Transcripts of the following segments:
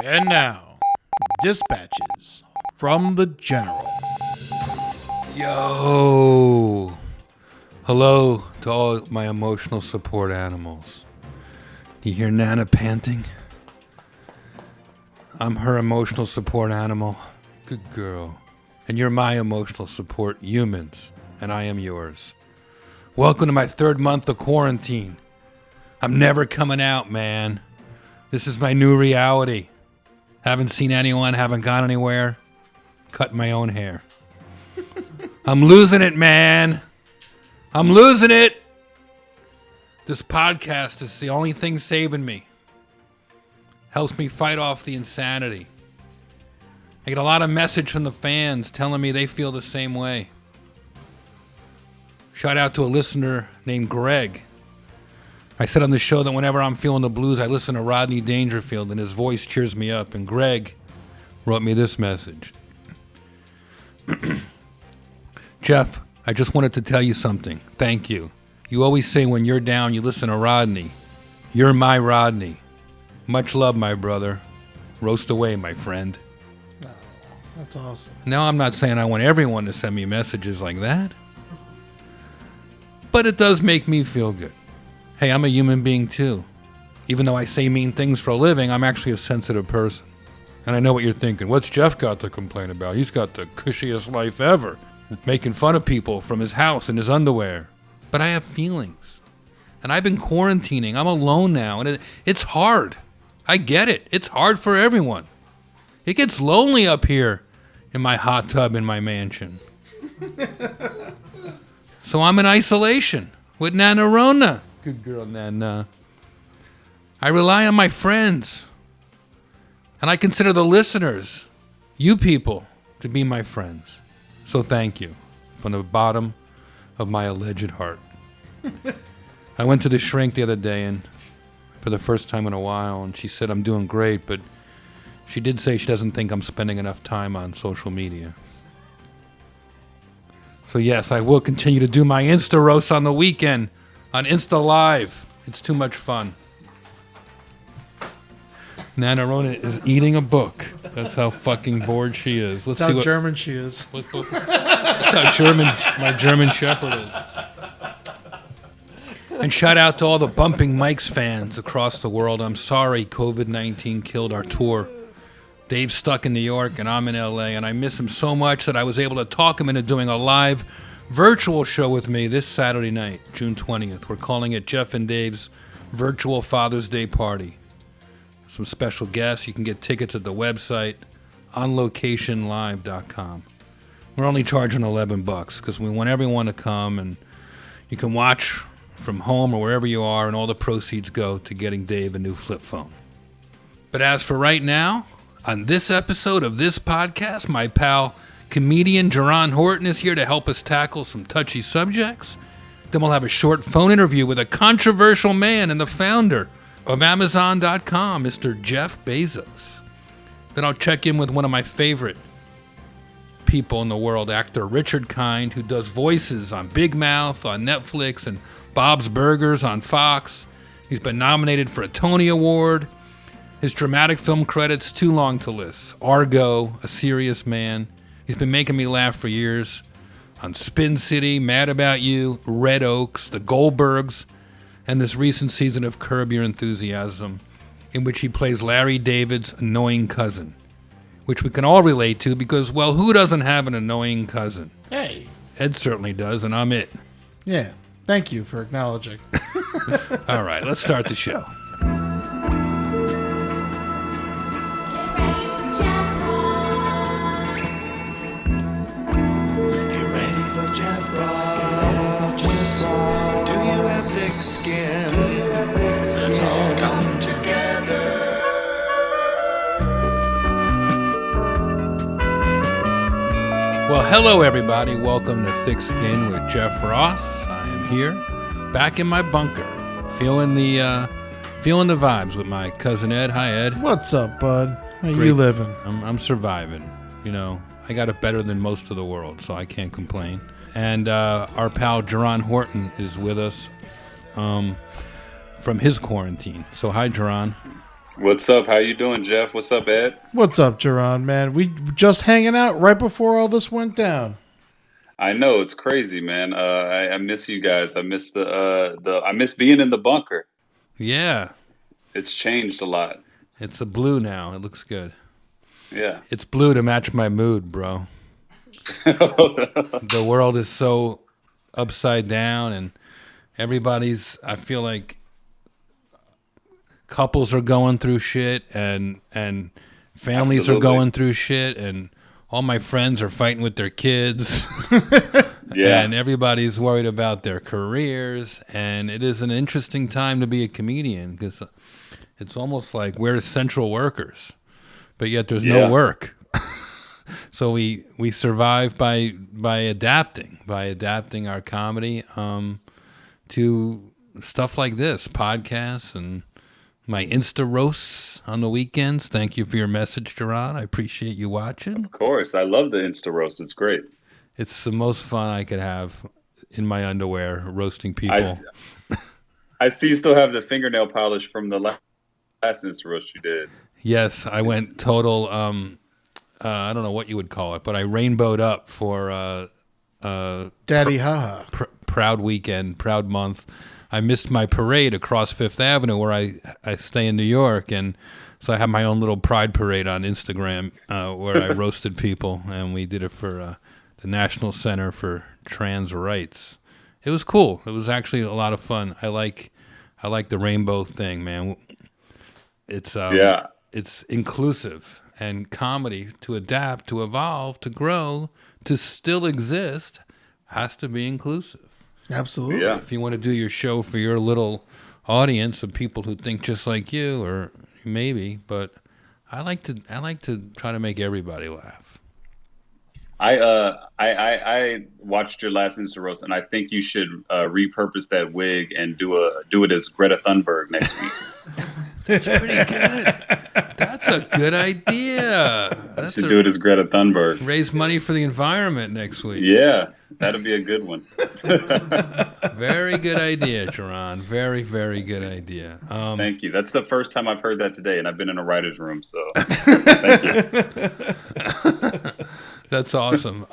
And now, dispatches from the General. Yo! Hello to all my emotional support animals. You hear Nana panting? I'm her emotional support animal. Good girl. And you're my emotional support humans, and I am yours. Welcome to my third month of quarantine. I'm never coming out, man. This is my new reality. Haven't seen anyone, haven't gone anywhere. Cut my own hair. I'm losing it, man. I'm losing it. This podcast is the only thing saving me. Helps me fight off the insanity. I get a lot of message from the fans telling me they feel the same way. Shout out to a listener named Greg. I said on the show that whenever I'm feeling the blues, I listen to Rodney Dangerfield, and his voice cheers me up. And Greg wrote me this message. Jeff, I just wanted to tell you something. Thank you. You always say when you're down, you listen to Rodney. You're my Rodney. Much love, my brother. Roast away, my friend. Oh, that's awesome. Now, I'm not saying I want everyone to send me messages like that, but it does make me feel good. Hey, I'm a human being too. Even though I say mean things for a living, I'm actually a sensitive person. And I know what you're thinking. What's Jeff got to complain about? He's got the cushiest life ever, making fun of people from his house in his underwear. But I have feelings. And I've been quarantining. I'm alone now, and it's hard. I get it. It's hard for everyone. It gets lonely up here in my hot tub in my mansion. So I'm in isolation with Nana Rona. Good girl, Nana. I rely on my friends. And I consider the listeners, you people, to be my friends. So thank you from the bottom of my alleged heart. I went to the shrink the other day, and for the first time in a while, and she said I'm doing great, but she did say she doesn't think I'm spending enough time on social media. So yes, I will continue to do my Insta roast on the weekend on Insta Live. It's too much fun. Nana Rona is eating a book. That's how fucking bored she is. That's how German she is. That's how German my German Shepherd is. And shout out to all the Bumping Mics fans across the world. I'm sorry COVID-19 killed our tour. Dave's stuck in New York and I'm in LA, and I miss him so much that I was able to talk him into doing a live virtual show with me this Saturday night, June 20th. We're calling it Jeff and Dave's Virtual Father's Day Party. Some special guests. You can get tickets at the website, onlocationlive.com. We're only charging $11 because we want everyone to come, and you can watch from home or wherever you are, and all the proceeds go to getting Dave a new flip phone. But as for right now, on this episode of this podcast, my pal comedian Jeron Horton is here to help us tackle some touchy subjects. Then we'll have a short phone interview with a controversial man and the founder of Amazon.com, Mr. Jeff Bezos. Then I'll check in with one of my favorite people in the world, actor Richard Kind, who does voices on Big Mouth on Netflix and Bob's Burgers on Fox. He's been nominated for a Tony Award. His dramatic film credits, too long to list. Argo, A Serious Man. He's been making me laugh for years on Spin City, Mad About You, Red Oaks, The Goldbergs, and this recent season of Curb Your Enthusiasm, in which he plays Larry David's annoying cousin, which we can all relate to because, well, who doesn't have an annoying cousin? Hey. Ed certainly does, and I'm it. Yeah. Thank you for acknowledging. All right, let's start the show. Skin. Let's all come together. Well, hello everybody. Welcome to Thick Skin with Jeff Ross. I am here, back in my bunker, feeling the vibes with my cousin Ed. Hi, Ed. What's up, bud? How Great. you living? I'm surviving. You know, I got it better than most of the world, so I can't complain. And our pal Jeron Horton is with us from his quarantine. So hi, Jeron. What's up? How you doing, Jeff? What's up, Ed? What's up, Jerron, man? We just hanging out right before all this went down. I know it's crazy, man. I miss you guys. I miss I miss being in the bunker. Yeah, It's changed a lot. it's a blue now. It looks good. Yeah. It's blue to match my mood, bro. The world is so upside down, and I feel like couples are going through shit, and families Absolutely. are going through shit, and all my friends are fighting with their kids. Yeah. And everybody's worried about their careers, and it is an interesting time to be a comedian because it's almost like we're essential workers, but yet there's no Yeah. work. So we survive by adapting our comedy to stuff like this, podcasts and my Insta roasts on the weekends. Thank you for your message, Jerron. I appreciate you watching. Of course. I love the Insta roast. It's great. It's the most fun I could have in my underwear roasting people. I see you still have the fingernail polish from the last Insta roast you did. Yes, I went total. I don't know what you would call it, but I rainbowed up for Daddy haha. Proud Weekend, Proud Month. I missed my parade across Fifth Avenue where I stay in New York, and so I have my own little pride parade on Instagram where I roasted people, and we did it for the National Center for Trans Rights. It was cool. It was actually a lot of fun. I like the rainbow thing, man. It's it's inclusive, and comedy, to adapt, to evolve, to grow, to still exist, has to be inclusive. Absolutely. Yeah. If you want to do your show for your little audience of people who think just like you, or maybe, but I like to try to make everybody laugh. I watched your last Insta roast, and I think you should repurpose that wig and do it as Greta Thunberg next week. That's pretty good. That's a good idea. You should do it as Greta Thunberg. Raise money for the environment next week. Yeah, that'd be a good one. Very good idea, Jerron. Very, very good idea. Thank you. That's the first time I've heard that today, and I've been in a writer's room, so thank you. That's awesome.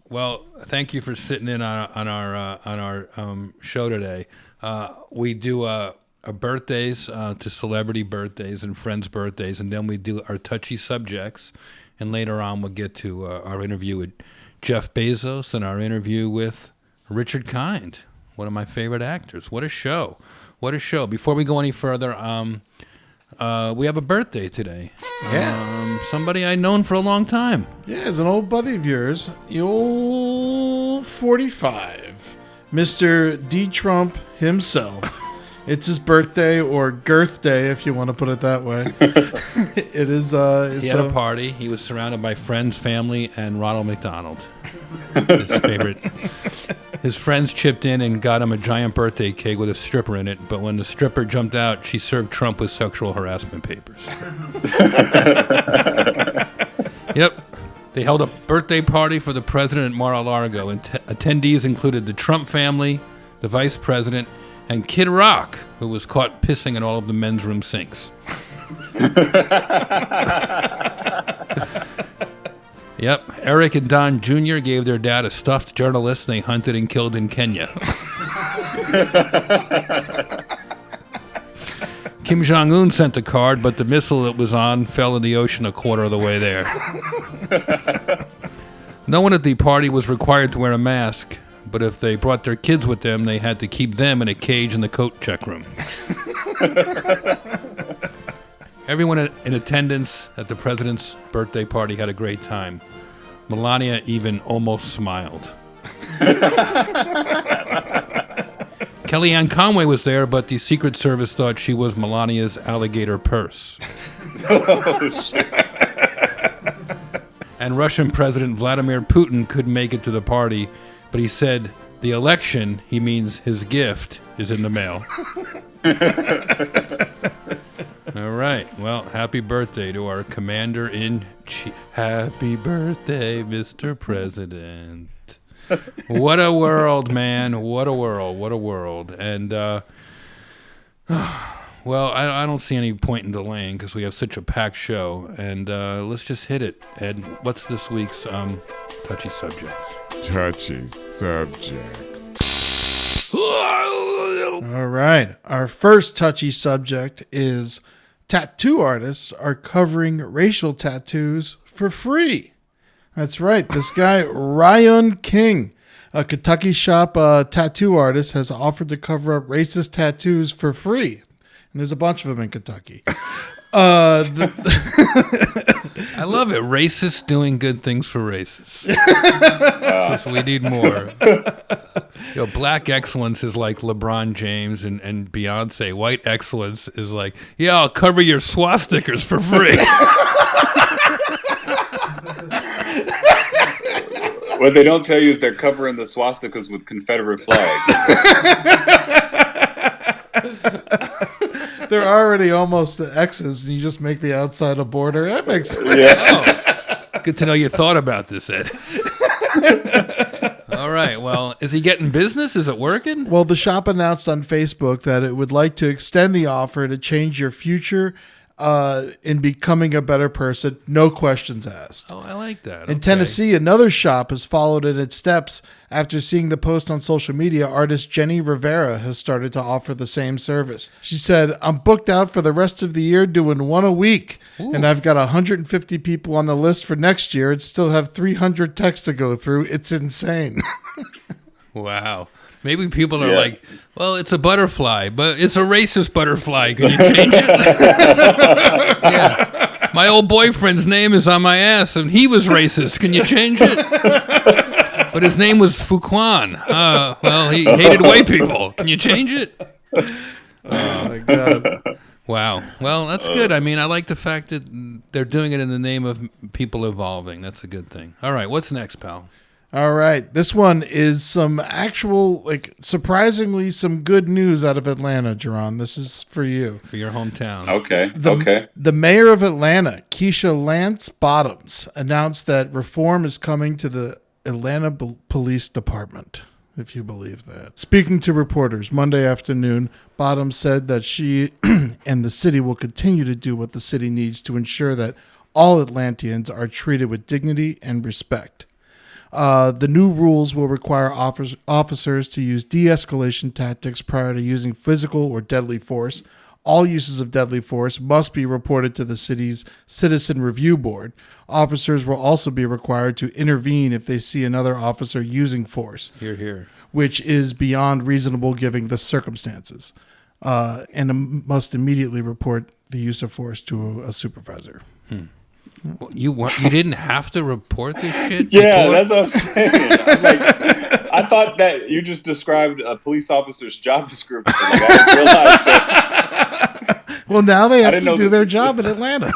Well, thank you for sitting in on our show today. We do birthdays to celebrity birthdays and friends' birthdays, and then we do our touchy subjects. And later on, we'll get to our interview with Jeff Bezos and our interview with Richard Kind, one of my favorite actors. What a show! What a show! Before we go any further, we have a birthday today. Yeah. Somebody I've known for a long time. Yeah, it's an old buddy of yours, the old 45, Mr. D. Trump himself. It's his birthday, or Girth Day, if you want to put it that way. It is. He had a party. He was surrounded by friends, family, and Ronald McDonald. His favorite. His friends chipped in and got him a giant birthday cake with a stripper in it, but when the stripper jumped out, she served Trump with sexual harassment papers. Yep. They held a birthday party for the president at Mar-a-Lago, and attendees included the Trump family, the vice president, and Kid Rock, who was caught pissing in all of the men's room sinks. Yep. Eric and Don Jr. gave their dad a stuffed journalist they hunted and killed in Kenya. Kim Jong-un sent a card, but the missile it was on fell in the ocean a quarter of the way there. No one at the party was required to wear a mask, but if they brought their kids with them, they had to keep them in a cage in the coat check room. Everyone in attendance at the president's birthday party had a great time. Melania even almost smiled. Kellyanne Conway was there, but the Secret Service thought she was Melania's alligator purse. Oh, shit. And Russian President Vladimir Putin couldn't make it to the party, but he said the election, he means his gift, is in the mail. All right. Well, happy birthday to our commander-in-chief. Happy birthday, Mr. President. What a world, man. What a world. What a world. And Well, I don't see any point in delaying because we have such a packed show. And let's just hit it. Ed, what's this week's touchy subjects? Touchy subjects. All right. Our first touchy subject is tattoo artists are covering racial tattoos for free. That's right. This guy, Ryan King, a Kentucky shop tattoo artist, has offered to cover up racist tattoos for free. And there's a bunch of them in Kentucky. I love it. Racists doing good things for racists. So we need more. Black excellence is like LeBron James and Beyonce. White excellence is like, yeah, I'll cover your swastikas for free. What they don't tell you is they're covering the swastikas with Confederate flags. They're already almost the X's, and you just make the outside a border. That makes sense. Yeah. Oh, good to know you thought about this, Ed. All right. Well, is he getting business? Is it working? Well, the shop announced on Facebook that it would like to extend the offer to change your future in becoming a better person, no questions asked. Oh, I like that. In Tennessee, another shop has followed in its steps. After seeing the post on social media, artist Jenny Rivera has started to offer the same service. She said, I'm booked out for the rest of the year doing one a week. Ooh. And I've got 150 people on the list for next year and still have 300 texts to go through. It's insane. Wow. Maybe people are like, well, it's a butterfly, but it's a racist butterfly. Can you change it? Yeah. My old boyfriend's name is on my ass, and he was racist. Can you change it? But his name was Fuquan. Well, he hated white people. Can you change it? Oh, my God. Wow. Well, that's good. I mean, I like the fact that they're doing it in the name of people evolving. That's a good thing. All right. What's next, pal? All right. This one is some actual, surprisingly, some good news out of Atlanta, Jerron. This is for you. For your hometown. Okay. The mayor of Atlanta, Keisha Lance Bottoms, announced that reform is coming to the Atlanta Police Department, if you believe that. Speaking to reporters Monday afternoon, Bottoms said that she and the city will continue to do what the city needs to ensure that all Atlanteans are treated with dignity and respect. The new rules will require officers to use de-escalation tactics prior to using physical or deadly force. All uses of deadly force must be reported to the city's Citizen Review Board. Officers will also be required to intervene if they see another officer using force. Hear, hear. Which is beyond reasonable given the circumstances. And must immediately report the use of force to a supervisor. Well, you didn't have to report this shit? Yeah, before? that's what I'm saying. I thought that you just described a police officer's job description. I didn't realize that. Well, now they have to know do that- their job in Atlanta.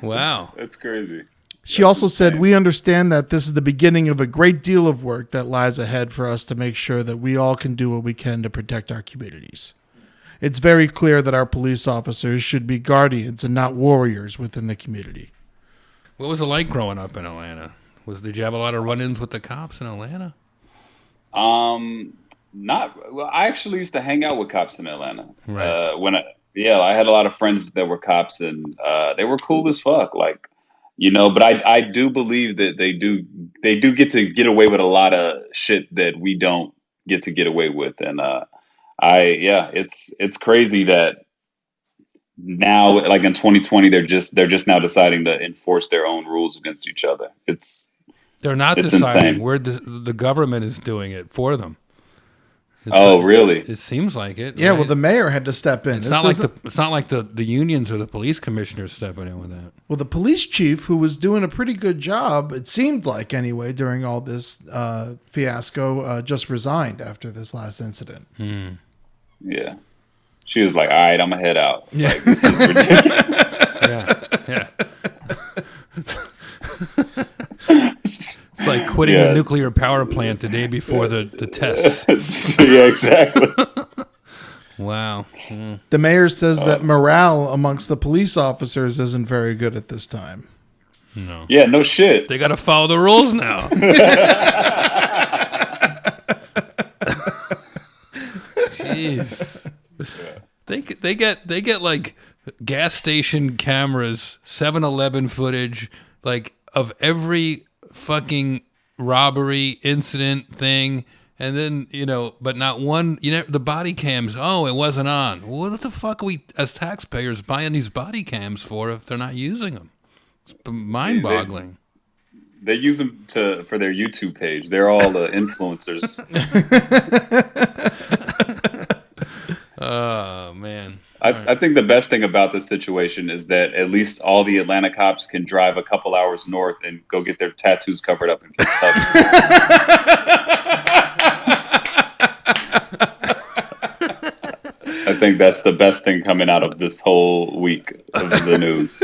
Wow. That's crazy. She also said, we understand that this is the beginning of a great deal of work that lies ahead for us to make sure that we all can do what we can to protect our communities. It's very clear that our police officers should be guardians and not warriors within the community. What was it like growing up in Atlanta? Did you have a lot of run-ins with the cops in Atlanta? Not well. I actually used to hang out with cops in Atlanta. Right. I had a lot of friends that were cops, and they were cool as fuck. But I do believe that they do get away with a lot of shit that we don't get to get away with, and it's crazy that now, like in 2020, they're just now deciding to enforce their own rules against each other. They're not It's deciding. insane. The government is doing it for them. Really? It seems like it. Yeah, right? well, the mayor had to step in. It's not like the unions or the police commissioners stepping in with that. Well, the police chief, who was doing a pretty good job, it seemed like anyway, during all this fiasco, just resigned after this last incident. Yeah. She was like, all right, I'm going to head out. Yeah. Like, this is ridiculous. Yeah. It's like quitting the nuclear power plant the day before the tests. Yeah, exactly. Wow. The mayor says that morale amongst the police officers isn't very good at this time. No. Yeah, no shit. They got to follow the rules now. Jeez. They get like gas station cameras, 7-Eleven footage, like of every fucking robbery incident thing, and then but not one. The body cams. Oh, it wasn't on. What the fuck are we as taxpayers buying these body cams for if they're not using them? It's mind-boggling. They use them for their YouTube page. They're all influencers. Oh man. I think the best thing about this situation is that at least all the Atlanta cops can drive a couple hours north and go get their tattoos covered up in Kentucky. I think that's the best thing coming out of this whole week of the news.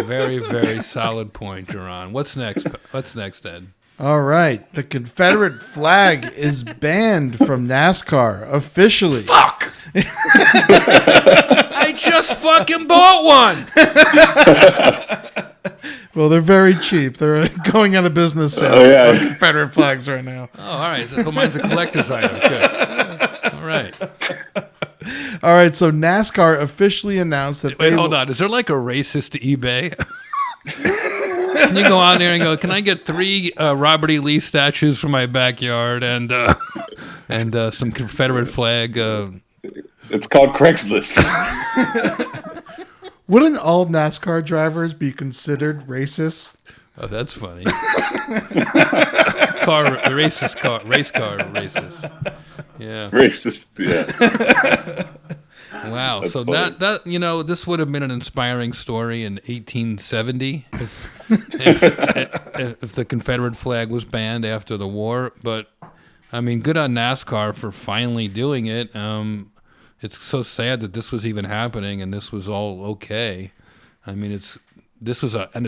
Very, very solid point, Jerron. What's next? Ed? All right. The Confederate flag is banned from NASCAR officially. Fuck! I just fucking bought one! Well, they're very cheap. They're going out of business sale of Confederate flags right now. Oh, all right. So mine's a collector's item. Good. All right. All right. So NASCAR officially announced that Wait, hold on. Is there like a racist eBay? Can you go on there and go, can I get 3 Robert E. Lee statues for my backyard and some Confederate flag? It's called Craigslist. Wouldn't all NASCAR drivers be considered racist? Oh, that's funny. Race car racist. Yeah. Racist, yeah. Wow. That's so funny. that this would have been an inspiring story in 1870 if the Confederate flag was banned after the war. But I mean, good on NASCAR for finally doing it. It's so sad that this was even happening and this was all okay. I mean, it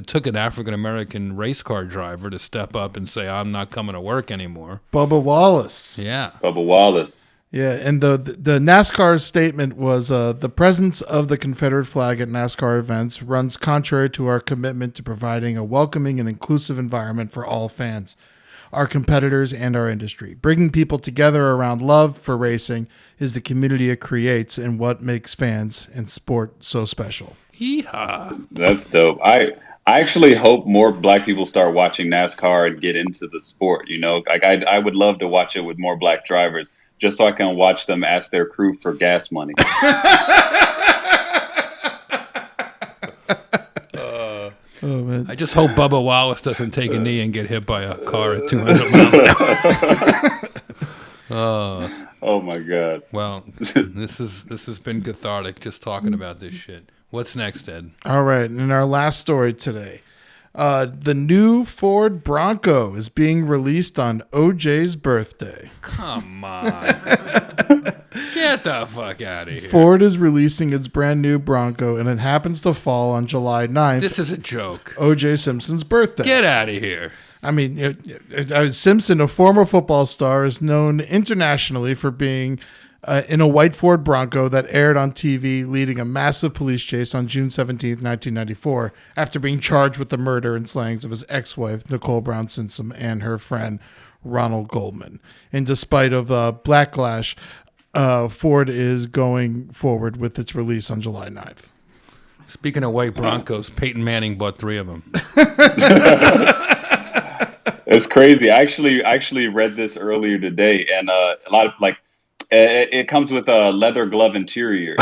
took an African American race car driver to step up and say, "I'm not coming to work anymore." Bubba Wallace. Yeah. Bubba Wallace. Yeah, and the NASCAR's statement was the presence of the Confederate flag at NASCAR events runs contrary to our commitment to providing a welcoming and inclusive environment for all fans, our competitors, and our industry. Bringing people together around love for racing is the community it creates and what makes fans and sport so special. Yeehaw. That's dope. I actually hope more black people start watching NASCAR and get into the sport. Like I would love to watch it with more black drivers, just so I can watch them ask their crew for gas money. Oh man! I just hope Bubba Wallace doesn't take a knee and get hit by a car at 200 miles an hour. Oh my God! Well, this has been cathartic just talking about this shit. What's next, Ed? All right, and in our last story today, the new Ford Bronco is being released on OJ's birthday. Come on. Get the fuck out of here. Ford is releasing its brand new Bronco, and it happens to fall on July 9th. This is a joke. O.J. Simpson's birthday. Get out of here. I mean, Simpson, a former football star, is known internationally for being in a white Ford Bronco that aired on TV, leading a massive police chase on June 17th, 1994, after being charged with the murder and slayings of his ex-wife, Nicole Brown Simpson, and her friend, Ronald Goldman. And despite of backlash, Ford is going forward with its release on July 9th. Speaking of white Broncos, Peyton Manning bought 3 of them. It's crazy. I actually read this earlier today, and a lot of it comes with a leather glove interior.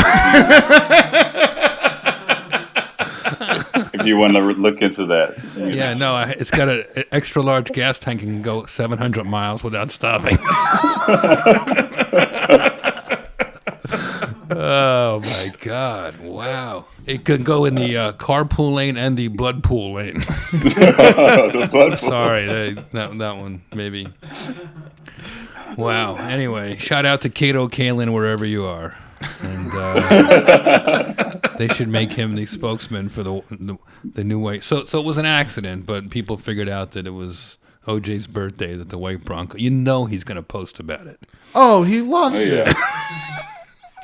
If you want to look into that. Yeah, no, it's got an extra large gas tank and can go 700 miles without stopping. Oh my God! Wow, it could go in the carpool lane and the blood pool lane. The blood pool. Sorry, that one maybe. Wow. Anyway, shout out to Kato Kalin wherever you are, and they should make him the spokesman for the new white. So it was an accident, but people figured out that it was OJ's birthday, that the white Bronco. He's going to post about it. Oh, he loves it.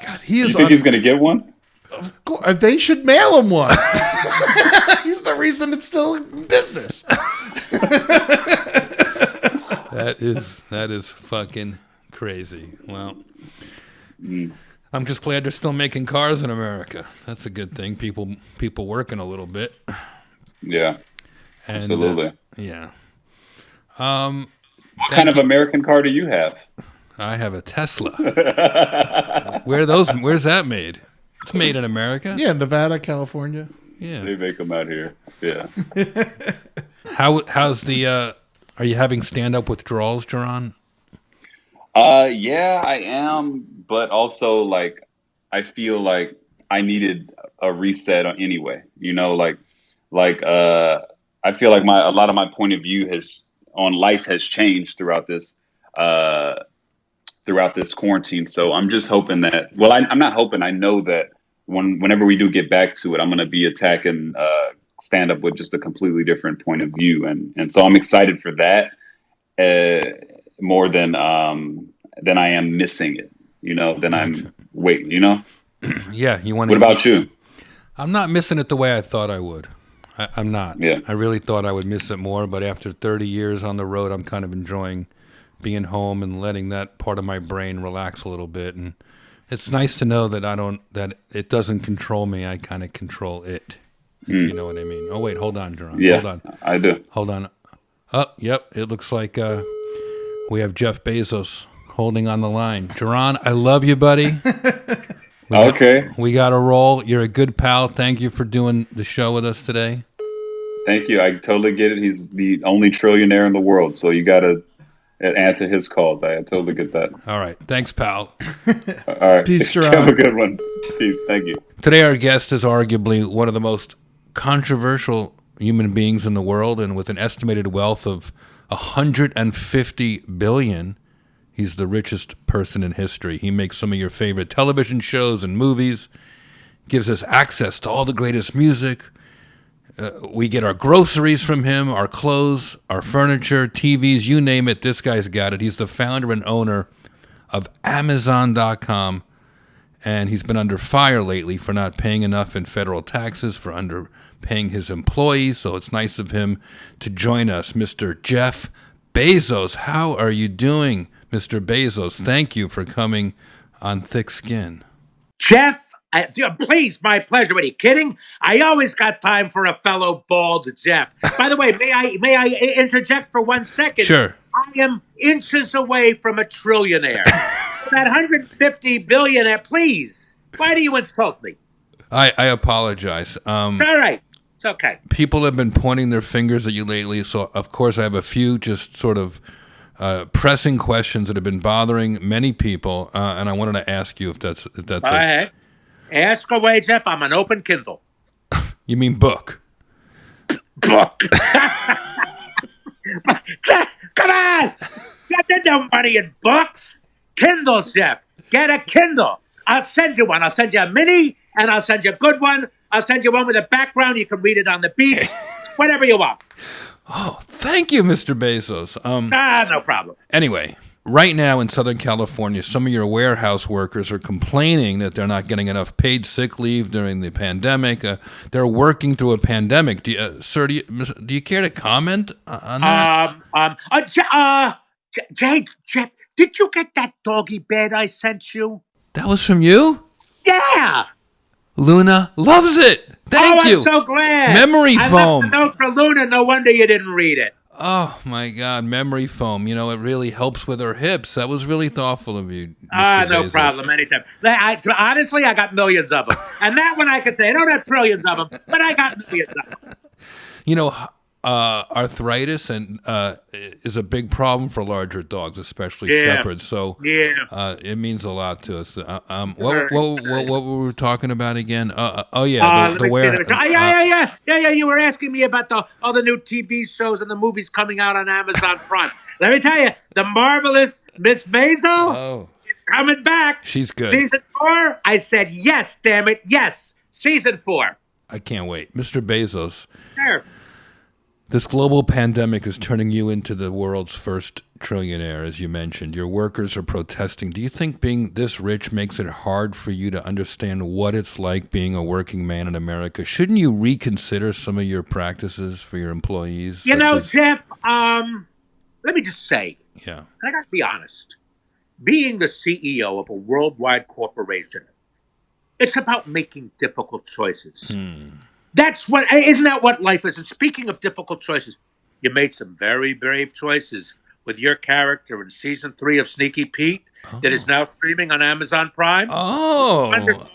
God, he is. You think he's going to get one? Of course, they should mail him one. He's the reason it's still in business. That is fucking crazy. Well, I'm just glad they're still making cars in America. That's a good thing. People working a little bit. Yeah, And, absolutely. Yeah. What kind of American car do you have? I have a Tesla. Where's that made? It's made in America. Yeah, Nevada, California. Yeah. They make them out here. Yeah. How's the? Are you having stand-up withdrawals, Jerron? Yeah, I am, but also like I feel like I needed a reset anyway. You know, I feel like a lot of my point of view on life has changed throughout this quarantine. So I'm just hoping that. Well, I'm not hoping. I know that whenever we do get back to it, I'm going to be attacking stand up with just a completely different point of view, and so I'm excited for that more than I am missing it. You know, than I'm waiting. You know. Yeah, you want. What about you? I'm not missing it the way I thought I would. I'm not. Yeah. I really thought I would miss it more, but after 30 years on the road, I'm kind of enjoying being home and letting that part of my brain relax a little bit. And it's nice to know that it doesn't control me. I kind of control it. If you know what I mean. Oh wait, hold on, Jerron. Yeah, hold on. I do. Hold on. Oh, yep. It looks like we have Jeff Bezos holding on the line. Jerron, I love you, buddy. We got to roll. You're a good pal. Thank you for doing the show with us today. Thank you. I totally get it. He's the only trillionaire in the world, so you got to answer his calls. I totally get that. All right. Thanks, pal. All right. Peace, Jerron. Have a good one. Peace. Thank you. Today, our guest is arguably one of the most controversial human beings in the world, and with an estimated wealth of $150 billion. He's the richest person in history. He makes some of your favorite television shows and movies, gives us access to all the greatest music. We get our groceries from him, our clothes, our furniture, TVs, you name it, this guy's got it. He's the founder and owner of Amazon.com, and he's been under fire lately for not paying enough in federal taxes, for underpaying his employees, so it's nice of him to join us. Mr. Jeff Bezos, how are you doing? Mr. Bezos, thank you for coming on Thick Skin. Jeff, please, my pleasure. What are you kidding? I always got time for a fellow bald Jeff. By the way, may I interject for 1 second? Sure. I am inches away from a trillionaire. That 150 billionaire, please. Why do you insult me? I apologize. All right. It's okay. People have been pointing their fingers at you lately, so of course I have a few just sort of pressing questions that have been bothering many people, and I wanted to ask you if that's All right. Ask away, Jeff. I'm an open Kindle. You mean book? Book. Come on. Jeff, there's no money in books. Kindles, Jeff. Get a Kindle. I'll send you one. I'll send you a mini, and I'll send you a good one. I'll send you one with a background. You can read it on the beach. Whatever you want. Oh, thank you, Mr. Bezos. No problem. Anyway, right now in Southern California, some of your warehouse workers are complaining that they're not getting enough paid sick leave during the pandemic. They're working through a pandemic. Sir, do you care to comment on that? Jeff, did you get that doggy bed I sent you? That was from you? Yeah. Luna loves it. Thank you. I'm so glad. Memory foam. I left a note for Luna. No wonder you didn't read it. Oh, my God. Memory foam. You know, it really helps with her hips. That was really thoughtful of you, Mr. No Bezos. problem. Anytime. Honestly, I got millions of them. And that one I could say, I don't have trillions of them, but I got millions of them. You know, arthritis is a big problem for larger dogs, especially shepherds. So it means a lot to us. What were we talking about again? The warehouse. Yeah. You were asking me about all the new TV shows and the movies coming out on Amazon Prime. Let me tell you, the marvelous Miss Maisel is coming back. She's good. Season 4. I said yes. Damn it, yes. Season 4. I can't wait, Mr. Bezos. Sure. This global pandemic is turning you into the world's first trillionaire, as you mentioned. Your workers are protesting. Do you think being this rich makes it hard for you to understand what it's like being a working man in America? Shouldn't you reconsider some of your practices for your employees? You know, Jeff, let me just say. Yeah. I got to be honest. being the CEO of a worldwide corporation, it's about making difficult choices. Isn't that what life is? And speaking of difficult choices, you made some very brave choices with your character in season 3 of Sneaky Pete that is now streaming on Amazon Prime. Oh, Wonderful.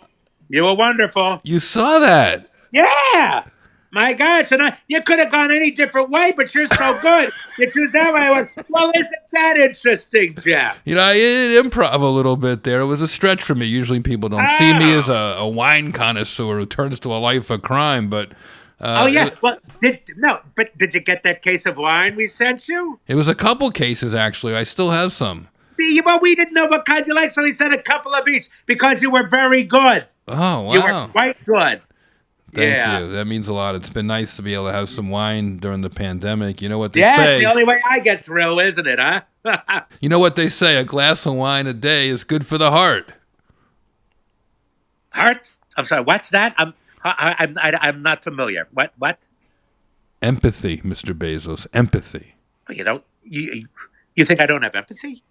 You were wonderful. you saw that. Yeah. My gosh, you could have gone any different way, but you're so good. You choose that way. I went, well, isn't that interesting, Jeff? You know, I did improv a little bit there. It was a stretch for me. Usually people don't see me as a wine connoisseur who turns to a life of crime, but... Oh, yeah. Well, did you get that case of wine we sent you? It was a couple cases, actually. I still have some. Well, we didn't know what kind you like, so we sent a couple of each because you were very good. Oh, wow. You were quite good. Thank you. That means a lot. It's been nice to be able to have some wine during the pandemic. You know what they say? say? It's the only way I get through, isn't it, huh? You know what they say? A glass of wine a day is good for the heart. Heart? I'm sorry, what's that? I'm not familiar. What? Empathy, Mr. Bezos. Empathy. You know, you think I don't have empathy?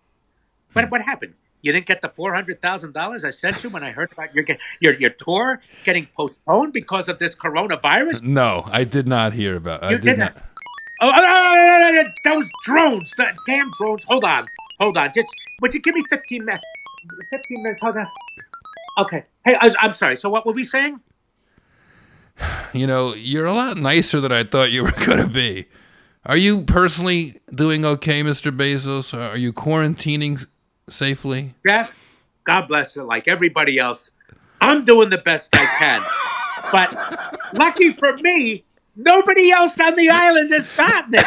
What happened? You didn't get the $400,000 I sent you when I heard about your tour getting postponed because of this coronavirus? No, I did not hear about it. I did not. Oh, those drones! The damn drones! Hold on. Just would you give me 15 minutes? 15 minutes. Hold on. Okay. Hey, I'm sorry. So what were we saying? You know, you're a lot nicer than I thought you were going to be. Are you personally doing okay, Mr. Bezos? Are you quarantining safely? Jeff, God bless you, like everybody else, I'm doing the best I can. But lucky for me, nobody else on the island has gotten it.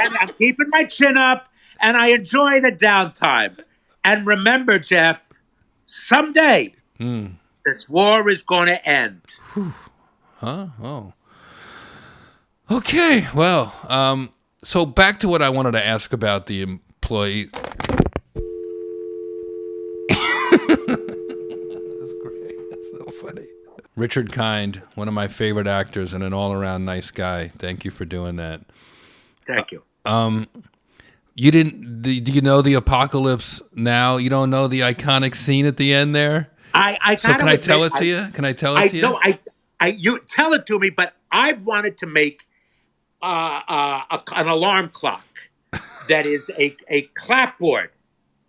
And I'm keeping my chin up, and I enjoy the downtime. And remember, Jeff, someday this war is going to end. Huh? Oh. Okay, well, so back to what I wanted to ask about the employee. That's great. That's so funny. Richard Kind, one of my favorite actors and an all-around nice guy. Thank you for doing that. Thank you. You didn't? Do you know the Apocalypse Now? You don't know the iconic scene at the end there? Can I tell it to you? Can I tell it to you? No, you tell it to me, but I wanted to make an alarm clock that is a clapboard.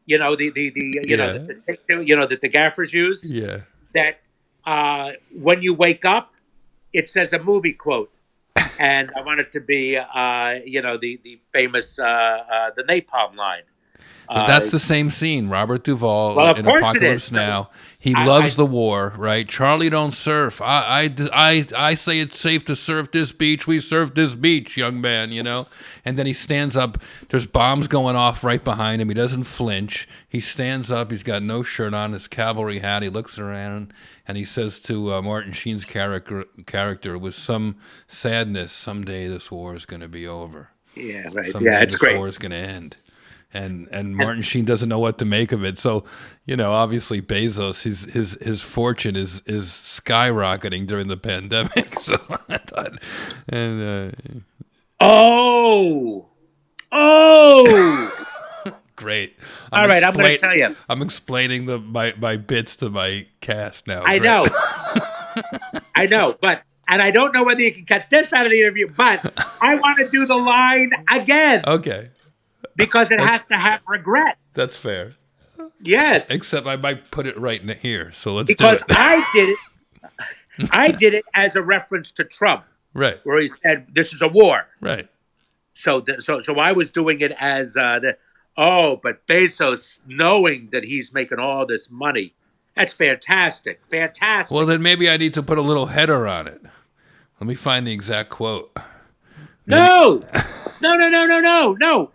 You know the that the gaffers use. Yeah. That when you wake up, it says a movie quote, and I want it to be the famous the napalm line. But that's the same scene. Robert Duvall Well, of in course it Apocalypse is. Now. He loves the war, right? Charlie don't surf. I say it's safe to surf this beach. We surf this beach, young man, you know? And then he stands up. There's bombs going off right behind him. He doesn't flinch. He stands up. He's got no shirt on, his cavalry hat. He looks around, and he says to Martin Sheen's character with some sadness, someday this war is going to be over. Yeah, right. Someday It's this great. war is going to end. And Martin Sheen doesn't know what to make of it. So, you know, obviously Bezos, his fortune is skyrocketing during the pandemic. So I thought, and Oh, great. All right, I'm going to tell you. I'm explaining my bits to my cast now. I Great. know. I know, and I don't know whether you can cut this out of the interview, but I want to do the line again. Okay. Because it has to have regret. That's fair. Yes. Except I might put it right in here. So let's because do it. I did it as a reference to Trump. Right. Where he said, this is a war. Right. So I was doing it as but Bezos, knowing that he's making all this money, that's fantastic. Fantastic. Well, then maybe I need to put a little header on it. Let me find the exact quote. No.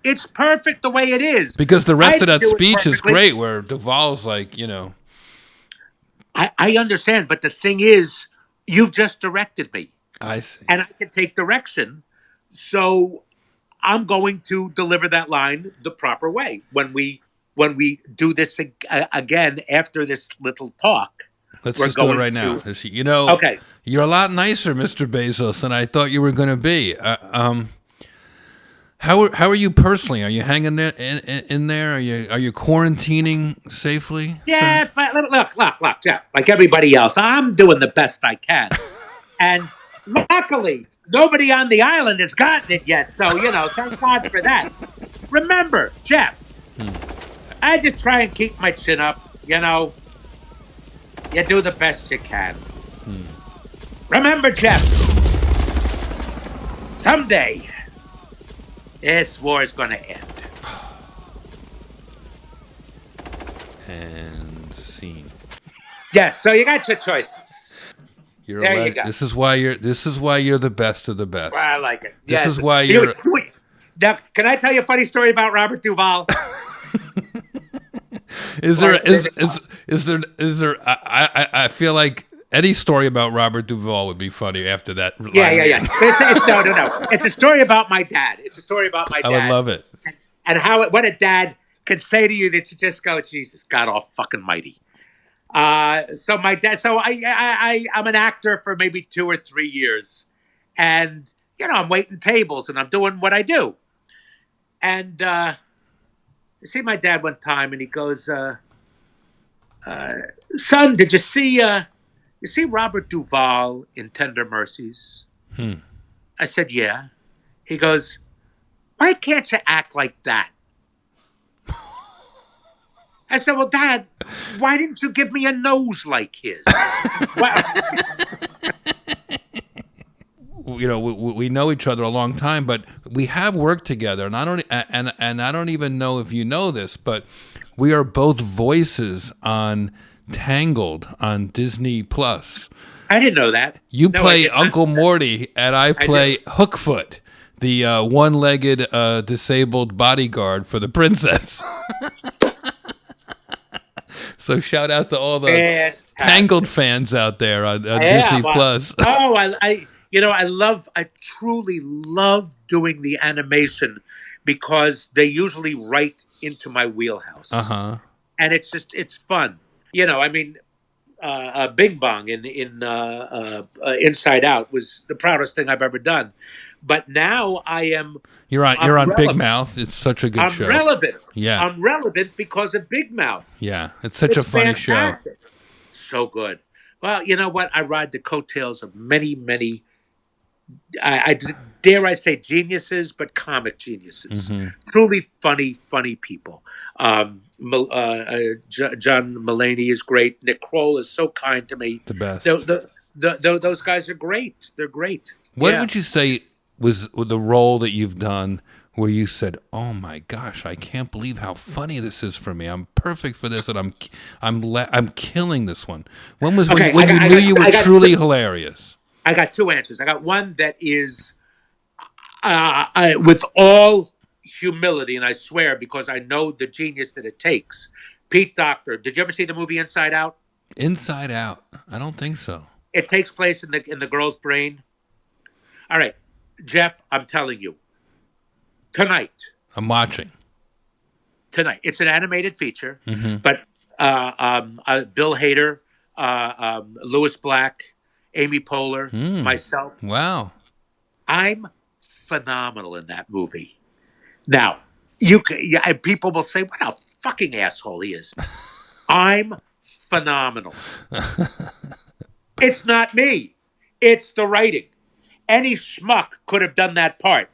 It's perfect the way it is. Because the rest of that speech is great, where Duvall's like, you know. I understand, but the thing is, you've just directed me. I see. And I can take direction. So I'm going to deliver that line the proper way. When we do this again after this little talk. Let's just do it right now. You know, okay. You're a lot nicer, Mr. Bezos, than I thought you were going to be. How are you personally? Are you hanging there in there? Are you quarantining safely? Jeff, look, Jeff. Like everybody else, I'm doing the best I can, and luckily, nobody on the island has gotten it yet. So thank God for that. Remember, Jeff, I just try and keep my chin up. You do the best you can. Remember, Jeff, someday this war is going to end. And scene. Yes, so you got your choices. There you go. This is why you're the best of the best. Well, I like it. This is why you're. Now, can I tell you a funny story about Robert Duvall? Is there? I feel like any story about Robert Duvall would be funny after that. Yeah. No. It's a story about my dad. I would love it. And what a dad could say to you that you just go, Jesus, God all fucking mighty. So my dad. So I'm an actor for maybe 2 or 3 years, and I'm waiting tables and I'm doing what I do. And I see my dad one time, and he goes, "Son, did you see Robert Duvall in Tender Mercies?" I said, "Yeah." He goes, "Why can't you act like that?" I said, "Well, Dad, why didn't you give me a nose like his?" We know each other a long time, but we have worked together, and I don't even know if you know this, but we are both voices on Tangled on Disney Plus. I didn't know that. You play Uncle Morty, and I play Hookfoot, the one-legged disabled bodyguard for the princess. So shout out to all the Fantastic. Tangled fans out there on Disney Plus. Oh, I truly love doing the animation because they usually write into my wheelhouse. And it's fun. Bing Bong in Inside Out was the proudest thing I've ever done. But now You're on Big Mouth. It's such a good show. I'm relevant. Yeah. I'm relevant because of Big Mouth. Yeah. It's such a funny fantastic. show. So good. Well, you know what? I ride the coattails of many, many, I dare I say geniuses, but comic geniuses. Truly funny people. John Mulaney is great. Nick Kroll is so kind to me. The best. Those guys are great. They're great. What would you say was the role that you've done where you said, "Oh my gosh, I can't believe how funny this is for me. I'm perfect for this, and I'm killing this one." When was when you knew you were truly hilarious? I got 2 answers. I got one that is, with all humility, and I swear because I know the genius that it takes. Pete Docter. Did you ever see the movie Inside Out? Inside Out. I don't think so. It takes place in the girl's brain. All right, Jeff, I'm telling you. Tonight. I'm watching. Tonight. It's an animated feature, but Bill Hader, Louis Black, Amy Poehler, myself. Wow. I'm phenomenal in that movie. Now, people will say, "What a fucking asshole he is." I'm phenomenal. It's not me. It's the writing. Any schmuck could have done that part.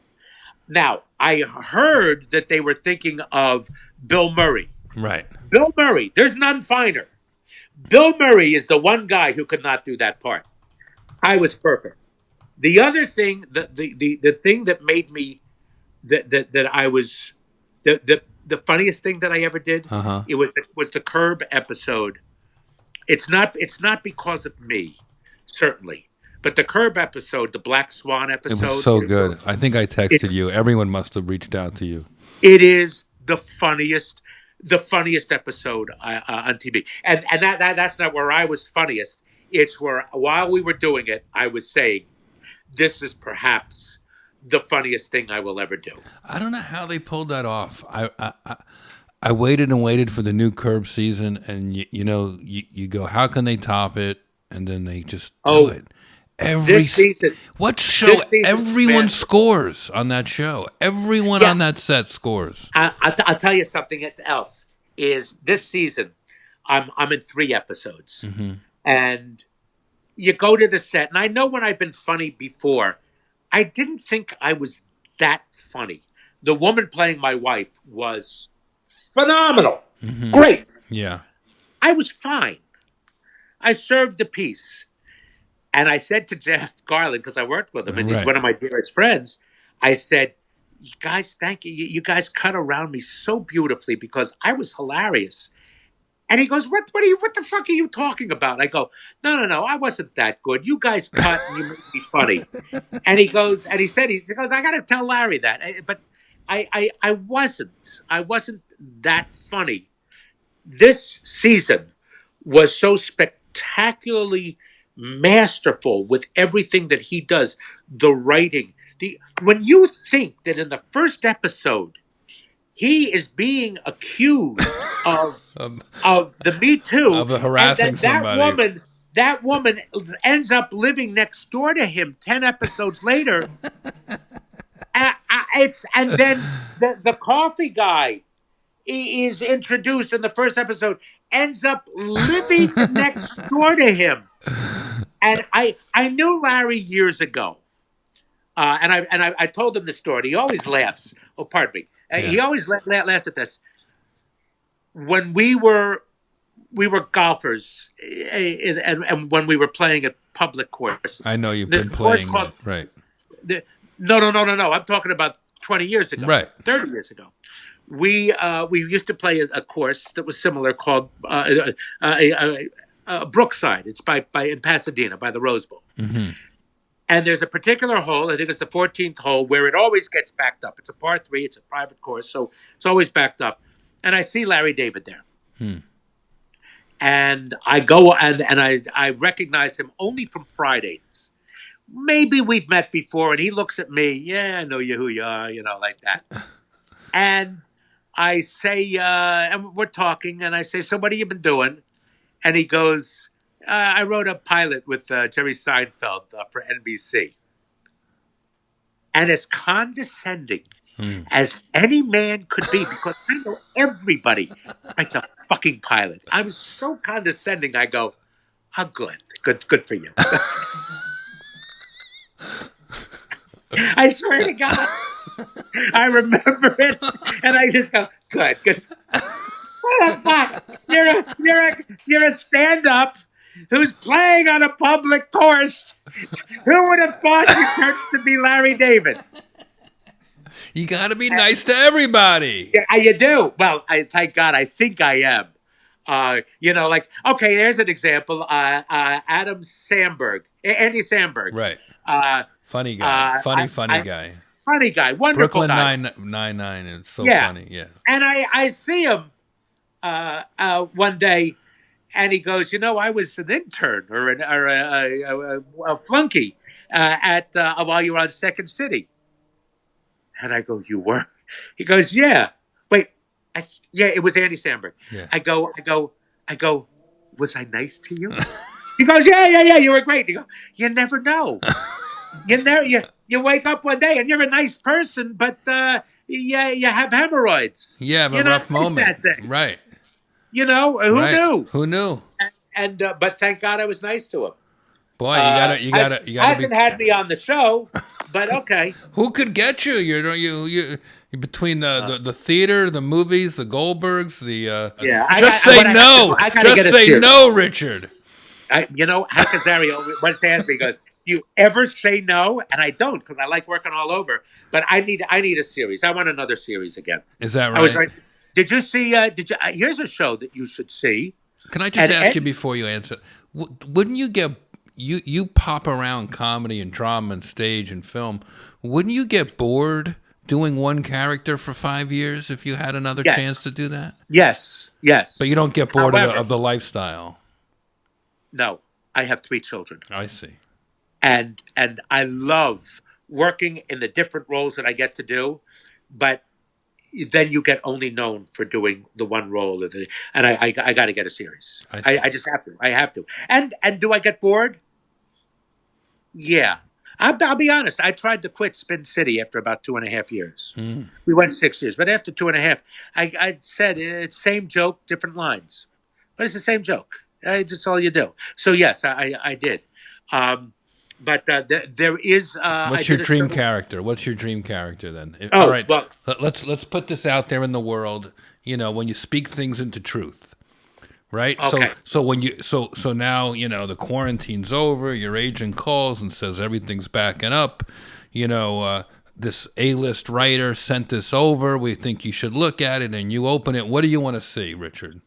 Now, I heard that they were thinking of Bill Murray. Right. Bill Murray, there's none finer. Bill Murray is the one guy who could not do that part. I was perfect. The other thing, the thing that made me, that I was, the funniest thing that I ever did, it was the Curb episode. It's not because of me, certainly. But the Curb episode, the Black Swan episode. It was so good. I think I texted you. Everyone must have reached out to you. It is the funniest episode on TV. And that's not where I was funniest. It's where, while we were doing it, I was saying, this is perhaps the funniest thing I will ever do. I don't know how they pulled that off. I waited and waited for the new Curb season, and you go, how can they top it? And then they just do it. This season, What show? this season, Everyone man, scores on that show. Everyone yeah. on that set scores. I'll tell you something else. Is this season, I'm in 3 episodes, and you go to the set, and I know when I've been funny before, I didn't think I was that funny. The woman playing my wife was phenomenal, great. Yeah. I was fine. I served the piece. And I said to Jeff Garland, because I worked with him and he's Right. one of my dearest friends, I said, "You guys, thank you. You guys cut around me so beautifully because I was hilarious." And he goes, what the fuck are you talking about? I go, no, I wasn't that good. You guys cut and you made me funny. And he goes, and he goes, I got to tell Larry that. But I wasn't that funny. This season was so spectacularly masterful with everything that he does. The writing, when you think that in the first episode he is being accused of the Me Too, Of harassing and that somebody. that woman ends up living next door to him 10 episodes later. And then the coffee guy is introduced in the first episode, ends up living next door to him. And I knew Larry years ago, and I told him the story. He always laughs. Oh, pardon me. He always laughs at this. When we were golfers, and when we were playing at public courses. I know you've The been course playing called- it. Right. No. I'm talking about 20 years ago. Right. 30 years ago. We used to play a course that was similar called Brookside. It's by in Pasadena by the Rose Bowl. And there's a particular hole, I think it's the 14th hole, where it always gets backed up. It's a par 3, it's a private course, so it's always backed up. And I see Larry David there. And I go and I recognize him only from Fridays. Maybe we've met before, and he looks at me, yeah, I know you who you are, like that. And I say, and we're talking, and I say, so what have you been doing? And he goes, I wrote a pilot with Jerry Seinfeld for NBC. And as condescending as any man could be, because I know everybody writes a fucking pilot. I was so condescending, I go, oh, good for you. I swear to God. I remember it, and I just go, good. What the fuck? You're a stand-up who's playing on a public course. Who would have thought you turned to be Larry David? You got to be nice to everybody. Yeah, you do. Well, thank God. I think I am. Okay, there's an example. Adam Sandberg, Andy Samberg. Right. Funny guy. guy. Funny guy. Funny guy. Wonderful Brooklyn guy. Nine-Nine. It's so Yeah. funny. Yeah. And I see him one day, and he goes, I was an intern or a flunky while you were on Second City. And I go, you were? He goes, yeah. Wait, yeah, it was Andy Samberg. Yeah. I go, was I nice to you? He goes, yeah, you were great. He goes, you never know. You wake up one day and you're a nice person, but you have hemorrhoids. Yeah, have a You're not rough nice moment. that day. Right. Who Right. knew? Who knew? And but thank God I was nice to him. Boy, you gotta Hasn't be. had me on the show, but okay. Who could get you? You between the theater, the movies, the Goldbergs, the Just say no. Just say no, Richard. Hank Azario once asked me, he goes, "Do you ever say no?" And I don't, because I like working all over. But I need a series. I want another series again. Is that right? I was right. Did you see? Here's a show that you should see. Can I just ask you before you answer? Wouldn't you get you pop around comedy and drama and stage and film? Wouldn't you get bored doing one character for 5 years if you had another chance to do that? Yes. But you don't get bored However, of the lifestyle. No, I have 3 children. I see. And I love working in the different roles that I get to do, but then you get only known for doing the one role, and I got to get a series. I just have to. I have to. And do I get bored? Yeah. I'll be honest. I tried to quit Spin City after about 2.5 years. We went 6 years, but after 2.5, I said it's same joke, different lines, but it's the same joke. That's all you do. So yes, I did. But there is. I What's your did a dream show- character? What's your dream character then? Oh, all right, well- let's put this out there in the world. You know, when you speak things into truth, right? Okay. So when you so now the quarantine's over. Your agent calls and says everything's backing up. This A-list writer sent this over. We think you should look at it, and you open it. What do you want to see, Richard?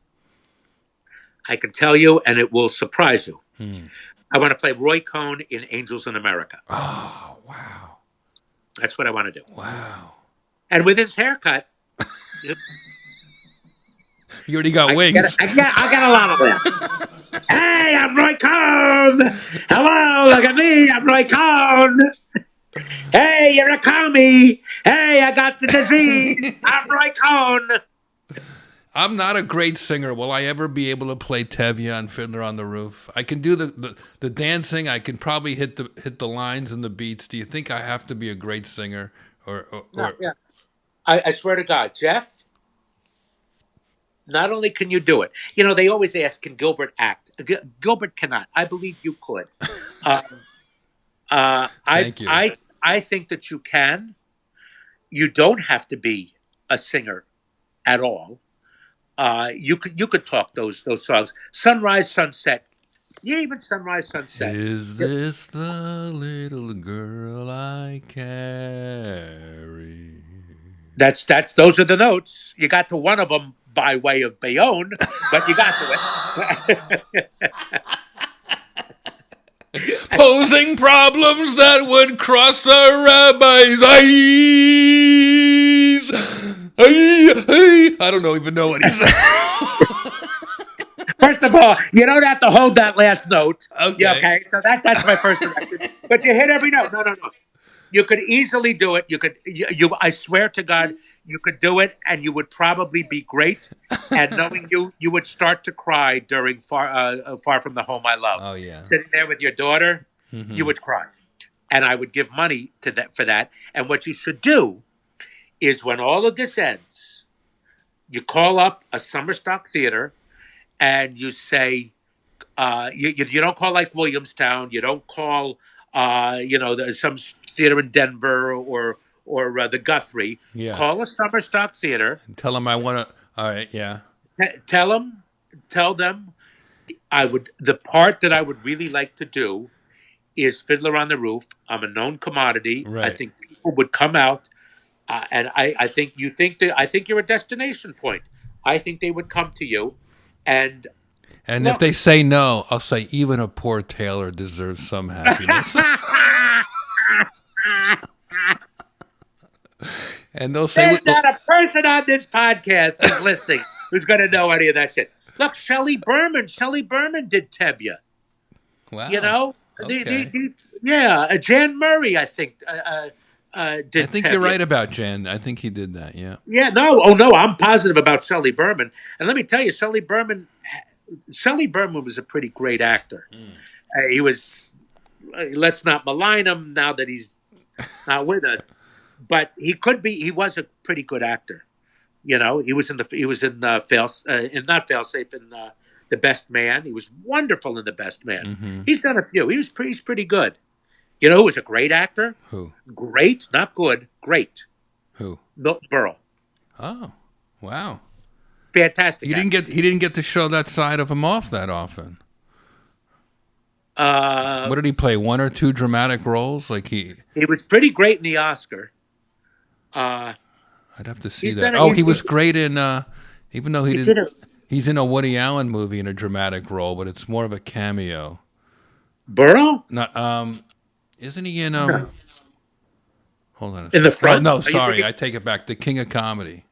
I can tell you, and it will surprise you. I want to play Roy Cohn in Angels in America. Oh, wow. That's what I want to do. Wow. And with his haircut, You already got wings. I got a lot of that. Hey, I'm Roy Cohn. Hello, look at me. I'm Roy Cohn. Hey, you're a commie. Hey, I got the disease. I'm Roy Cohn. I'm not a great singer. Will I ever be able to play Tevye on Fiddler on the Roof? I can do the dancing. I can probably hit the lines and the beats. Do you think I have to be a great singer? Or Yeah. I swear to God, Jeff, not only can you do it, they always ask, can Gilbert act? Gilbert cannot. I believe you could. Thank you. I think that you can. You don't have to be a singer at all. You could talk those songs. Sunrise, Sunset. Yeah, even Sunrise, Sunset. Is this the little girl I carry? Those are the notes. You got to one of them by way of Bayonne, but you got to it. Posing problems that would cross a rabbi's eyes. I don't even know what he said. First of all, you don't have to hold that last note. Okay. Yeah, okay. So that's my first direction. But you hit every note. No. You could easily do it. You I swear to God, you could do it, and you would probably be great. And knowing you would start to cry during Far From the Home I Love. Oh, yeah. Sitting there with your daughter, you would cry, and I would give money for that. And what you should do is, when all of this ends, you call up a summer stock theater, and you say, you don't call like Williamstown, you don't call, there's some theater in Denver or the Guthrie. Yeah. Call a summer stock theater. Tell him I want to. All right, yeah. Tell them, the part that I would really like to do is Fiddler on the Roof. I'm a known commodity. Right. I think people would come out, and I think you're a destination point. I think they would come to you, and if they say no, I'll say even a poor tailor deserves some happiness. And they'll say, there's not a person on this podcast who's listening who's going to know any of that shit. Look, Shelley Berman did Tevye. wow. Okay. Jan Murray, I think, did I think Tevye. you're right about Jan. I think he did that, yeah. Yeah, no, I'm positive about Shelley Berman. And let me tell you, Shelley Berman was a pretty great actor. He was, let's not malign him now that he's not with us, but he was a pretty good actor. He was in not Failsafe, in The Best Man. He was wonderful in The Best Man. Mm-hmm. He's done a few. He's pretty good. You know who was a great actor? Who? Great, not good, great. Who? Milton Berle. Oh, wow. Fantastic. He didn't get to show that side of him off that often. What did he play? One or two dramatic roles? Like he was pretty great in the Oscar. I'd have to see He's that. done He was great in even though he didn't. He's in a Woody Allen movie in a dramatic role, but it's more of a cameo. Burrow? Not isn't he in No. Hold on. In the front? Oh, no, Are you sorry. thinking- I take it back. The King of Comedy.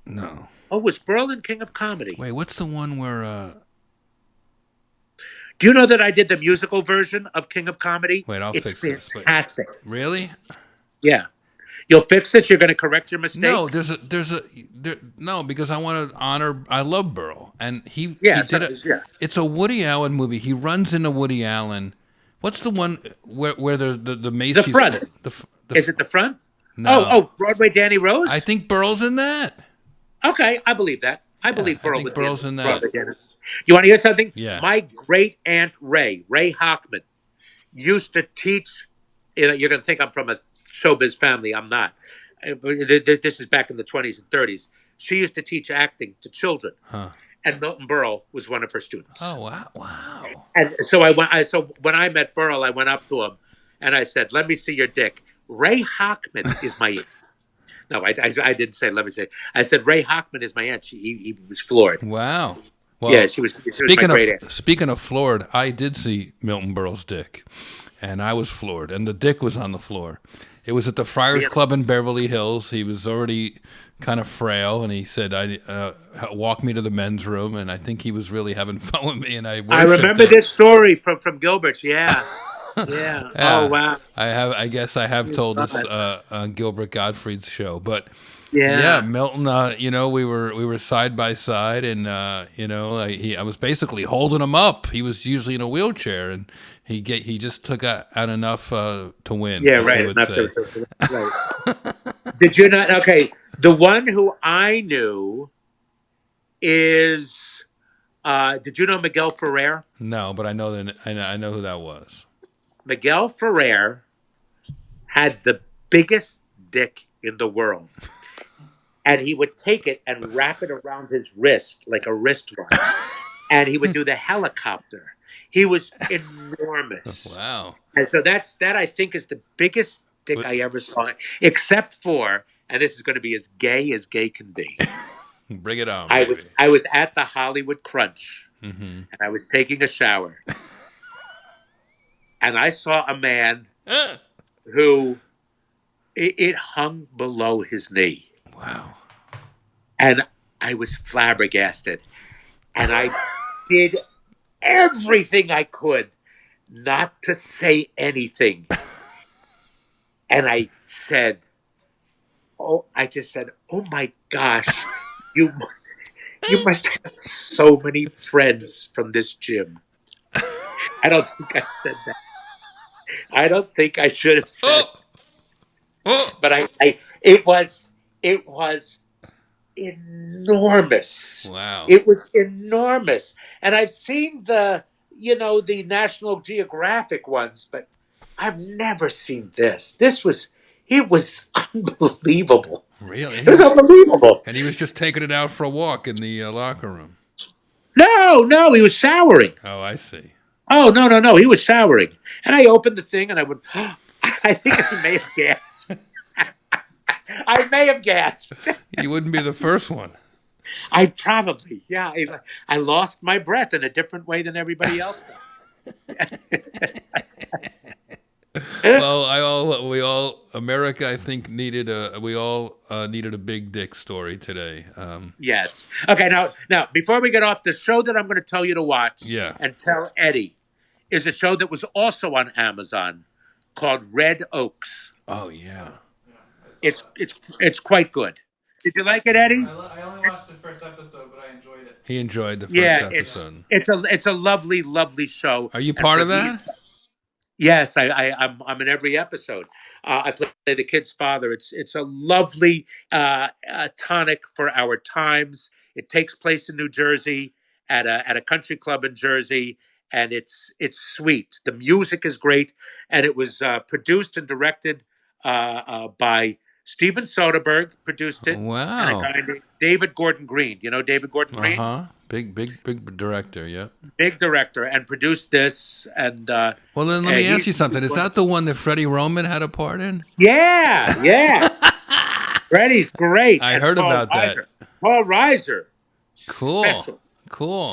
No. Oh, was Burl in King of Comedy? Wait, what's the one where Do you know that I did the musical version of King of Comedy? Wait, I'll it's fix this. Wait. fantastic. Really? Yeah. You'll fix it? You're going to correct your mistake? No, no, because I want to honor. I love Burl, and he Yeah, did it. yeah. It's a Woody Allen movie. He runs into Woody Allen What's the one where the Macy's? The front. Is it the front? No. Oh, Broadway Danny Rose? I think Burl's in that. Okay, I believe that. I believe Burl I think was Burl's in that. Broadway Danny. You want to hear something? Yeah. My great aunt Ray Hockman, used to teach. You're going to think I'm from a showbiz family. I'm not. This is back in the 20s and 30s. She used to teach acting to children. Huh. And Milton Berle was one of her students. Oh, wow. And so so when I met Berle, I went up to him and I said, "Let me see your dick." Ray Hockman is my aunt. No, I didn't say, let me say. I said, Ray Hockman is my aunt. He was floored. Wow. Well, Yeah, she was my great aunt. Speaking of floored, I did see Milton Berle's dick, and I was floored, and the dick was on the floor. It was at the Friars Club in Beverly Hills. He was already kind of frail, and he said, walk me to the men's room, and I think he was really having fun with me, and I remember this story from Gilbert's, yeah. Yeah. Yeah. Oh, wow. I guess I have told this on Gilbert Gottfried's show, but Yeah. Milton. We were side by side, and I was basically holding him up. He was usually in a wheelchair, and he just took out enough to win. Yeah, right. Right. Did you not? Okay, the one who I knew is. Did you know Miguel Ferrer? No, but I know I know who that was. Miguel Ferrer had the biggest dick in the world. And he would take it and wrap it around his wrist like a wristwatch. And he would do the helicopter. He was enormous. Wow. And so that I think is the biggest dick I ever saw, except for, and this is going to be as gay can be. Bring it on. I was at the Hollywood Crunch, Mm-hmm. and I was taking a shower. And I saw a man who it hung below his knee. Wow. And I was flabbergasted. And I did everything I could not to say anything. And I said, oh my gosh, you must have so many friends from this gym. I don't think I said that. I don't think I should have said it. But it was enormous. Wow. It was enormous. And I've seen the National Geographic ones, but I've never seen this. It was unbelievable. Really? It was unbelievable. And he was just taking it out for a walk in the locker room. No, he was showering. Oh, I see. Oh, no, he was showering. And I opened the thing and I would, I think I may have gasped. I may have gasped. You wouldn't be the first one. I probably, yeah. I lost my breath in a different way than everybody else does. Well, America, I think, needed a big dick story today. Yes. Okay, now, before we get off, the show that I'm going to tell you to watch and tell Eddie is a show that was also on Amazon called Red Oaks. Oh, yeah. It's quite good. Did you like it, Eddie? I only watched the first episode, but I enjoyed it. He enjoyed the first episode. It's a lovely, lovely show. Are you part of that? Yes, I'm in every episode. I play the kid's father. It's a lovely tonic for our times. It takes place in New Jersey at a country club in Jersey, and it's sweet. The music is great, and it was produced and directed by Steven Soderbergh. Produced it. Wow. And a guy named David Gordon Green. You know David Gordon Green? Big director, yeah. Big director, and produced this. And well, then let me ask you something. Is that the one that Freddie Roman had a part in? Yeah. Freddie's great. I heard about that. Paul Reiser. Cool.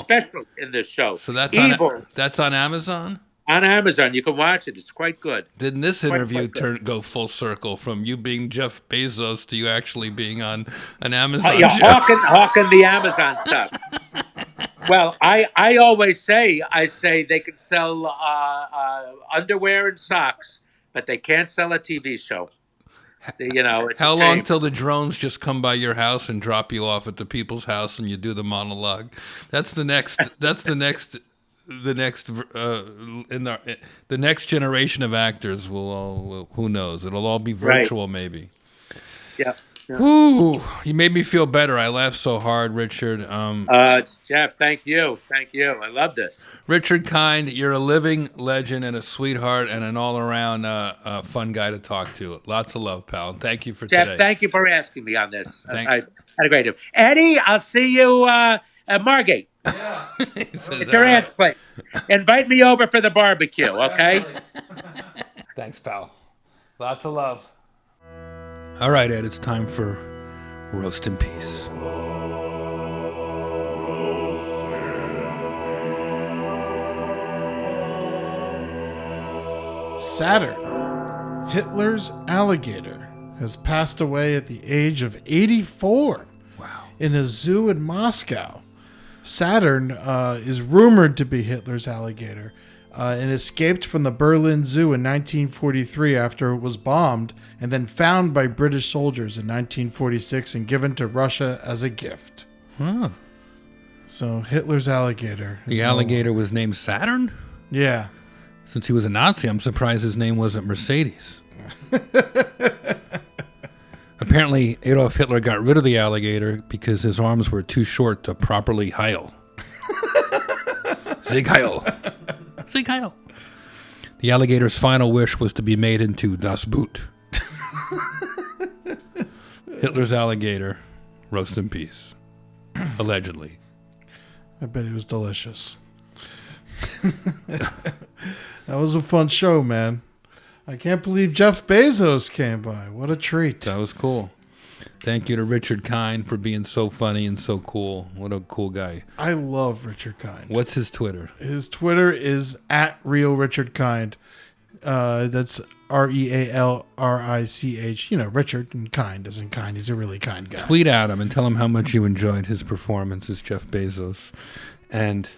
Special in this show. So that's on Amazon? On Amazon. You can watch it. It's quite good. Didn't this interview go full circle from you being Jeff Bezos to you actually being on an Amazon show? Hawking the Amazon stuff. Well, I always say they can sell underwear and socks, but they can't sell a TV show. It's how long till the drones just come by your house and drop you off at the people's house and you do the monologue? That's the next the next the next generation of actors will all, who knows? It'll all be virtual, maybe. Yeah. Whew, you made me feel better. I laughed so hard, Richard. Jeff, thank you. I love this. Richard Kind, you're a living legend and a sweetheart and an all-around fun guy to talk to. Lots of love, pal. And thank you for Jeff, today. thank you for asking me on this. I had a great time. Eddie, I'll see you at Margate. Yeah. It's your aunt's place. Invite me over for the barbecue, okay? Thanks, pal. Lots of love. All right, Ed, it's time for Roast in Peace. Saturn, Hitler's alligator, has passed away at the age of 84. Wow. In a zoo in Moscow. Saturn is rumored to be Hitler's alligator and escaped from the Berlin Zoo in 1943 after it was bombed and then found by British soldiers in 1946 and given to Russia as a gift. Huh. So Hitler's alligator. The alligator was named Saturn? Yeah. Since he was a Nazi, I'm surprised his name wasn't Mercedes. Apparently, Adolf Hitler got rid of the alligator because his arms were too short to properly Heil. Sieg Heil. Sieg Heil. The alligator's final wish was to be made into Das Boot. Hitler's alligator, roast in peace. Allegedly. I bet it was delicious. That was a fun show, man. I can't believe Jeff Bezos came by. What a treat. That was cool. Thank you to Richard Kind for being so funny and so cool. What a cool guy. I love Richard Kind. What's his Twitter? His Twitter is @RealRichardKind. That's RealRich. You know, Richard and Kind isn't kind. He's a really kind guy. Tweet at him and tell him how much you enjoyed his performance as Jeff Bezos and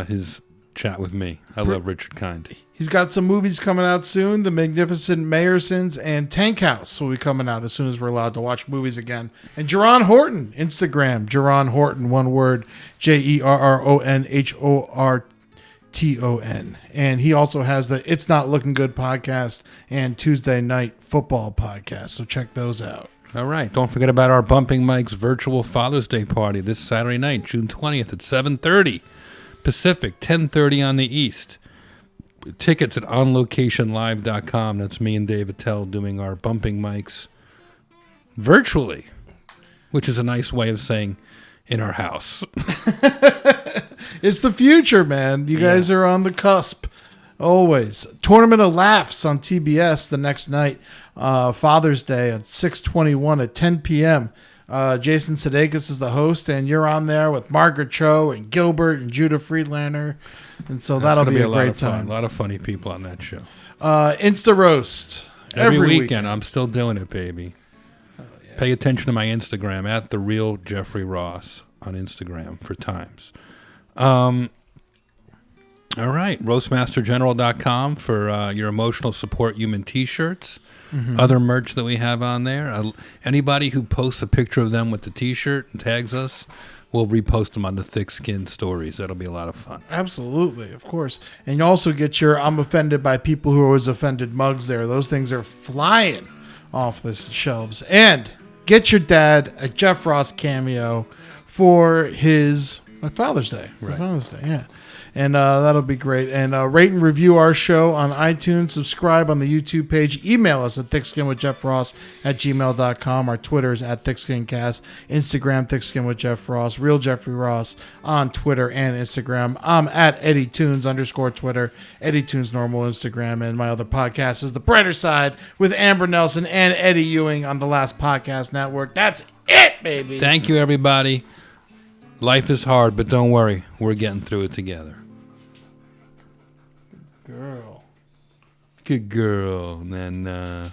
his chat with me. I love Richard Kind. He's got some movies coming out soon. The Magnificent Mayersons and Tank House will be coming out as soon as we're allowed to watch movies again. And Jerron Horton, Instagram, Jerron Horton, one word, JERRONHORTON. And he also has the It's Not Looking Good podcast and Tuesday Night Football podcast. So check those out. All right. Don't forget about our Bumping Mike's virtual Father's Day party this Saturday night, June 20th at 7:30 Pacific, 10:30 on the East. Tickets at onlocationlive.com. That's me and Dave Attell doing our Bumping Mics virtually, which is a nice way of saying in our house. It's the future, man. You guys are on the cusp. Always. Tournament of Laughs on TBS the next night. Father's Day at 6/21 at 10 p.m. Jason Sudeikis is the host, and you're on there with Margaret Cho and Gilbert and Judah Friedlander. And so that'll be a great time. A lot of funny people on that show. Insta Roast. Every weekend. I'm still doing it, baby. Oh, yeah. Pay attention to my Instagram, @TheRealJeffreyRoss on Instagram for times. All right. RoastmasterGeneral.com for your emotional support human t-shirts. Mm-hmm. Other merch that we have on there. Anybody who posts a picture of them with the t-shirt and tags us, we'll repost them on the Thick Skin Stories. That'll be a lot of fun. Absolutely, of course. And you also get your I'm offended by people who are always offended mugs there. Those things are flying off the shelves. And get your dad a Jeff Ross cameo for his Father's Day. Right. Father's Day, yeah. And that'll be great. And rate and review our show on iTunes. Subscribe on the YouTube page. Email us at thickskinwithjeffross@gmail.com. Our Twitter is @thickskincast. Instagram, thickskinwithjeffross. Real Jeffrey Ross on Twitter and Instagram. I'm at @EddieTunes_Twitter. Eddie Tunes normal Instagram. And my other podcast is The Brighter Side with Amber Nelson and Eddie Ewing on the Last Podcast Network. That's it, baby. Thank you, everybody. Life is hard, but don't worry. We're getting through it together. Girl. Good girl. And then